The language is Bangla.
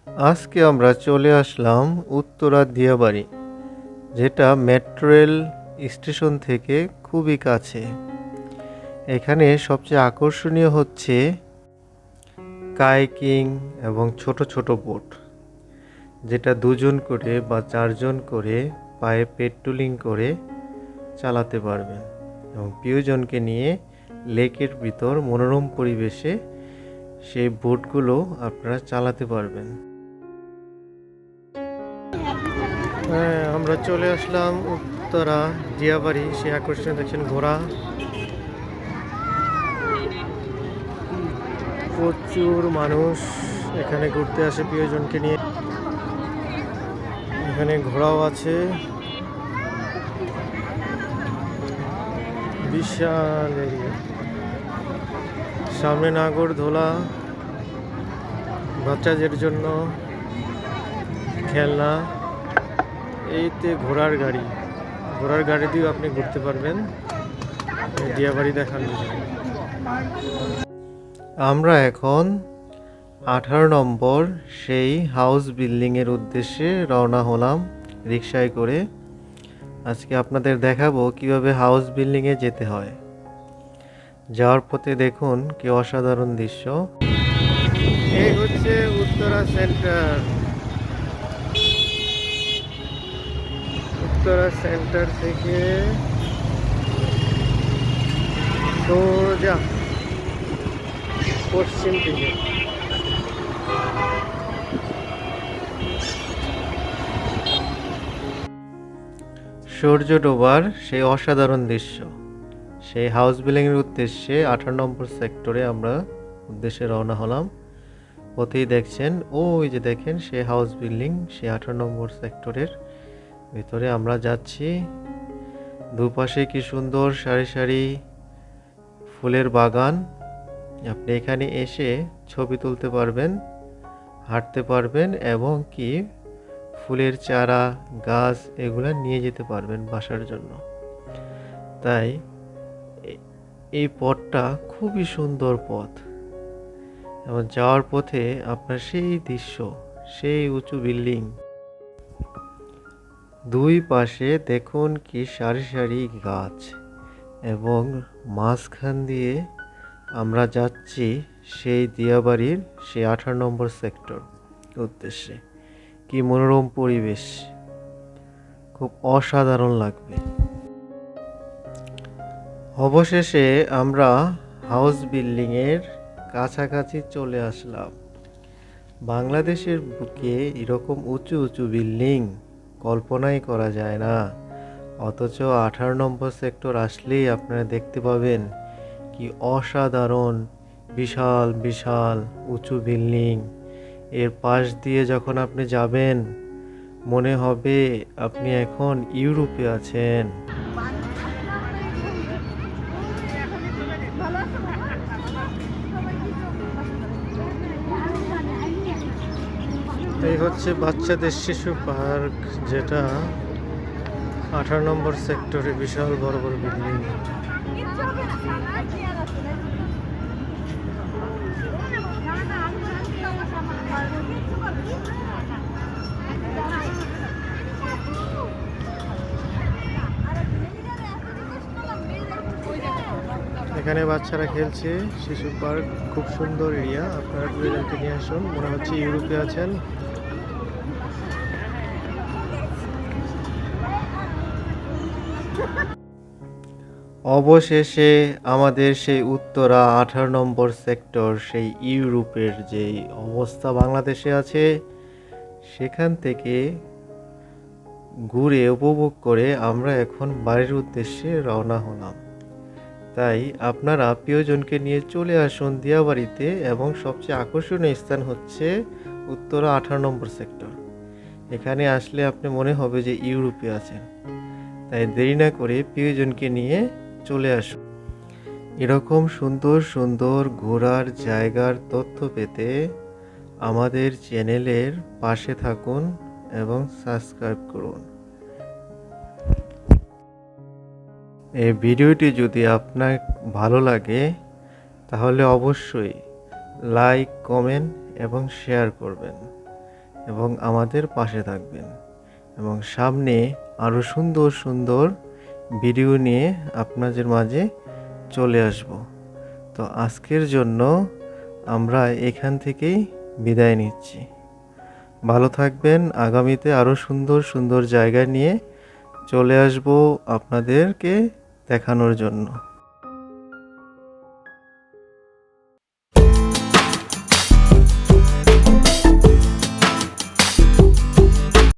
আজকে আমরা চলে আসলাম উত্তরা দিয়াবাড়ি, যেটা মেট্রো রেল স্টেশন থেকে খুবই কাছে। এখানে সবচেয়ে আকর্ষণীয় হচ্ছে কায়াকিং এবং ছোট ছোট বোট, যেটা দুজন করে বা চারজন করে পায়ে পেট্রোলিং করে চালাতে পারবেন এবং প্রিয়জনকে নিয়ে লেকের ভিতর মনোরম পরিবেশে সেই বোটগুলো আপনারা চালাতে পারবেন। হ্যাঁ, আমরা চলে আসলাম উত্তরা দিয়াবাড়ি। সেই আকর্ষণীয় দেখছেন ঘোড়া, প্রচুর মানুষ এখানে ঘুরতে আসে প্রিয়জনকে নিয়ে। এখানে ঘোড়াও আছে, বিশাল এরিয়া। সামনে নাগরদোলা, বাচ্চাদের জন্য খেলনা। এইতে ঘোড়ার গাড়ি দিয়েও আপনি ঘুরতে পারবেন দিয়াবাড়ি দেখানোর জন্য। আমরা এখন 18 নম্বর সেই হাউস বিল্ডিংয়ের উদ্দেশ্যে রওনা হলাম রিকশায় করে। আজকে আপনাদের দেখাবো কিভাবে হাউস বিল্ডিংয়ে যেতে হয়। যাওয়ার পথে দেখুন কি অসাধারণ দৃশ্য। এই হচ্ছে উত্তরা সেন্টার। উত্তরা সেন্টার থেকে সোজা পশ্চিম দিকে। সূর্য ডোবার সেই অসাধারণ দৃশ্য। সেই হাউস বিল্ডিংয়ের উদ্দেশ্যে 18 নম্বর সেক্টরে আমরা উদ্দেশ্যে রওনা হলাম। পথেই দেখছেন ওই যে দেখেন সেই হাউস বিল্ডিং, সেই 18 নম্বর সেক্টরের ভিতরে আমরা যাচ্ছি। দুপাশে কি সুন্দর সারি সারি ফুলের বাগান। আপনি এখানে এসে ছবি তুলতে পারবেন, হাঁটতে পারবেন এবং কি ফুলের চারা গাছ এগুলা নিয়ে যেতে পারবেন বাসার জন্য। তাই এই পথটা খুবই সুন্দর পথ এবং যাওয়ার পথে আপনার সেই দৃশ্য, সেই উঁচু বিল্ডিং, দুই পাশে দেখুন কি সারি সারি গাছ এবং মাঝখান দিয়ে আমরা যাচ্ছি সেই দিয়াবাড়ির সেই 18 নম্বর সেক্টর উদ্দেশ্যে। কি মনোরম পরিবেশ, খুব অসাধারণ লাগবে। অবশেষে আমরা হাউস বিল্ডিংয়ের কাছাকাছি চলে আসলাম। বাংলাদেশের বুকে এরকম উঁচু উঁচু বিল্ডিং কল্পনাই করা যায় না, অথচ 18 নম্বর সেক্টর আসলেই আপনারা দেখতে পাবেন কি অসাধারণ বিশাল বিশাল উঁচু বিল্ডিং। এর পাশ দিয়ে যখন আপনি যাবেন মনে হবে আপনি এখন ইউরোপে আছেন। এই হচ্ছে বাচ্চাদের শিশু পার্ক, যেটা 18 নম্বর সেক্টরে বিশাল বড় বড় বিল্ডিং। এখানে বাচ্চারা খেলছে, শিশু পার্ক খুব সুন্দর এরিয়া। আপনারা প্রিয়জনকে নিয়ে আসুন, মনে হচ্ছে ইউরোপে আছেন। অবশেষে আমাদের সেই উত্তরা 18 নম্বর সেক্টর, সেই ইউরোপের যেই অবস্থা বাংলাদেশে আছে সেখান থেকে ঘুরে উপভোগ করে আমরা এখন বাড়ির উদ্দেশ্যে রওনা হলাম। তাই আপনারা প্রিয়জনকে নিয়ে চলে আসুন দিয়াবাড়িতে, এবং সবচেয়ে আকর্ষণীয় স্থান হচ্ছে উত্তরা 18 নম্বর সেক্টর। এখানে আসলে আপনি মনে হবে যে ইউরোপে আছেন। তাই দেরি না করে প্রিয়জনকে নিয়ে চলে আসুন। এরকম সুন্দর সুন্দর ঘোরার জায়গার তথ্য পেতে আমাদের চ্যানেলের পাশে থাকুন এবং সাবস্ক্রাইব করুন। এই ভিডিওটি যদি আপনার ভালো লাগে তাহলে অবশ্যই লাইক, কমেন্ট এবং শেয়ার করবেন। এবং আমাদের পাশে থাকবেন, এবং সামনে আরও সুন্দর সুন্দর ভিডিও নিয়ে আপনাদের মাঝে চলে আসব। তো আজকের জন্য আমরা এখান থেকেই বিদায় নিচ্ছি। ভালো থাকবেন। আগামীতে আরও সুন্দর সুন্দর জায়গা নিয়ে চলে আসব আপনাদেরকে দেখানোর জন্য।